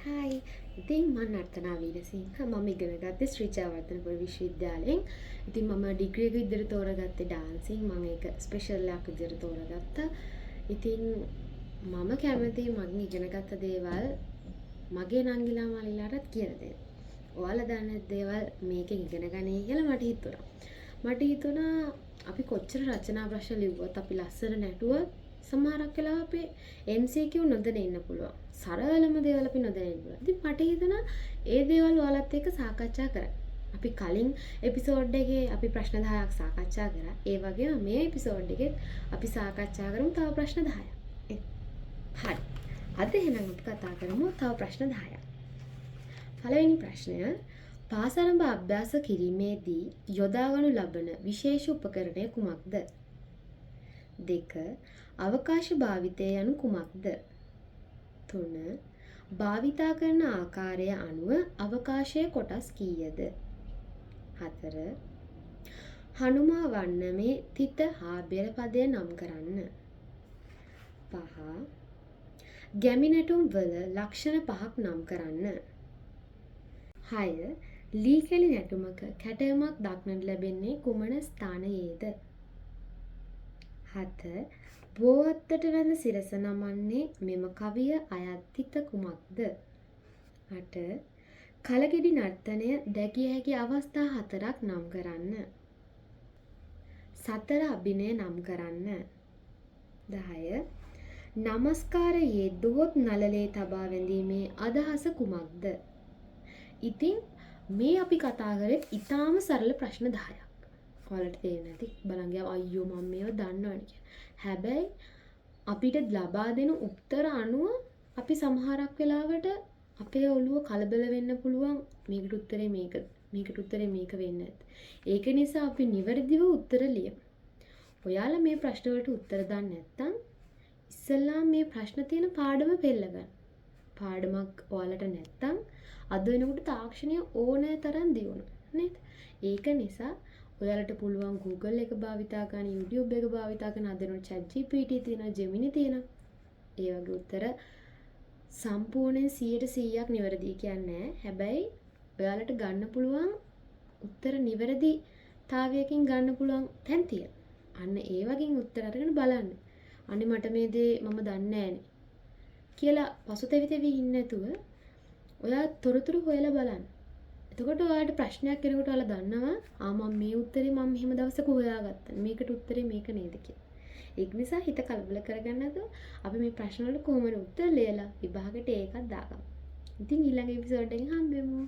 හයි. ඉතින් මම නර්තනා වීරසිංහ. මම ඉගෙන ගත්තේ ශ්‍රී ජයවර්ධනපුර විශ්වවිද්‍යාලයෙන්. ඉතින් මම ඩිග්‍රී එක විදිහට තෝරගත්තේ ඩාන්සින්. මම ඒක ස්පෙෂල් එකක් විදිහට තෝරගත්තා. ඉතින් මම කැමති මගෙන් ඉගෙනගත්ත දේවල් මගේ නංගිලා මල්ලිලාටත් කියලා දෙන්න. ඔයාලා දන්න දේවල් මේකෙන් ඉගෙන ගන්නේ කියලා මට හිතුණා. මට හිතුණා අපි කොච්චර රචනා ප්‍රශ්න ලිව්වත් අපි ලස්සන නැටුවත් සමහරක් වෙලාව අපේ MCQ නොදැන ඉන්න පුළුවන්. සරලම දේවල් අපි නොදැන ඉන්න පුළුවන්. ඉතින් මට හිතුණා ඒ දේවල් ඔයාලත් එක්ක සාකච්ඡා කරන්න. අපි කලින් එපිසෝඩ් එකේ අපි ප්‍රශ්න 10ක් සාකච්ඡා කරා. ඒ වගේම මේ එපිසෝඩ් එකෙත් අපි සාකච්ඡා කරමු තව ප්‍රශ්න 10ක්. හරි. අද එහෙනම් අපි කතා කරමු තව ප්‍රශ්න 10ක්. පළවෙනි ප්‍රශ්නය පාසරඹ අභ්‍යාස කිරීමේදී යොදාගනු ලබන විශේෂ උපකරණය කුමක්ද? 2. අවකාශ භාවිතය යනු කුමක්ද? 3. භාවිතා කරන ආකාරය අනුව අවකාශයේ කොටස් කීයද? 4. හනුමා වන්නමේ තිත හා බෙර පදය නම් කරන්න. 5. ගැමි නැටුම් වල ලක්ෂණ 5ක් නම් කරන්න. 6. ලී කෙළි නැටුමක කැටයමක් දක්නට ලැබෙන්නේ කුමන ස්ථානයේද? 7. බෝවත්තට වැඳ සිරස නමන්නේ මෙම කවිය අයත් තිත කුමක්ද? 8. කලගෙඩි නර්තනය දැකිය හැකි අවස්ථා 4ක් නම් කරන්න. 4 අභිනය නම් කරන්න. 10. නමස්කාරයේ දොහොත් නළලේ තබා වැඳීමේ අදහස කුමක්ද? ඉතින් මේ අපි කතා කරේ ඉතාම සරල ප්‍රශ්න 10ක්. ඔයාලට තේරෙන්නේ නැති බලන් ගියා අයියෝ මම මේව දන්නවනේ කියලා. හැබැයි අපිට ලබා දෙන උත්තර අනුව අපි සමහරක් වෙලාවට අපේ ඔළුව කලබල වෙන්න පුළුවන් මේකට උත්තරේ මේකද මේකට උත්තරේ මේක වෙන්නේ නැත්. ඒක නිසා අපි නිවැරදිව උත්තර ලියමු. ඔයාලා මේ ප්‍රශ්න වලට උත්තර දන්නේ නැත්නම් ඉස්සෙල්ලා මේ ප්‍රශ්න තියෙන පාඩම පෙළ ගන්න. පාඩමක් ඔයාලට නැත්නම් අද වෙනකොට තාක්ෂණය ඕනෑ තරම් දියුණුවා නේද? ඒක නිසා ඔයාලට පුළුවන් Google එක භාවිතා කරන්න, YouTube එක භාවිතා කරන්න, අද වෙනකොට ChatGPT තියෙනවා, Gemini තියෙනවා. ඒ වගේ උත්තර සම්පූර්ණයෙන් 100%ක් නිවැරදි කියන්නේ නැහැ. හැබැයි ඔයාලට ගන්න පුළුවන් උත්තර නිවැරදිතාවයකින් ගන්න පුළුවන් තැන් තියෙනවා. අන්න ඒ වගේ උත්තර අරගෙන බලන්න. අනේ මට මේ දේ මම දන්නේ නැහනේ කියලා පසුතැවි ඉන්නේ නැතුව ඔයා තොරතුරු හොයලා බලන්න. එතකොට ඔයාලට ප්‍රශ්නයක් එනකොට ඔයාලා දන්නවා මම මේ උත්තරේ මම මෙහෙම දවසක හොයාගත්තා. මේකට උත්තරේ මේක නේද කියලා. ඒක නිසා හිත කලබල කරගන්න නැතුව අපි මේ ප්‍රශ්න වලට කොහොමද උත්තර ලියලා විභාගෙට ඒකත් දාගමු. ඉතින් ඊළඟ එපිසෝඩ් එකෙන් හම්බෙමු.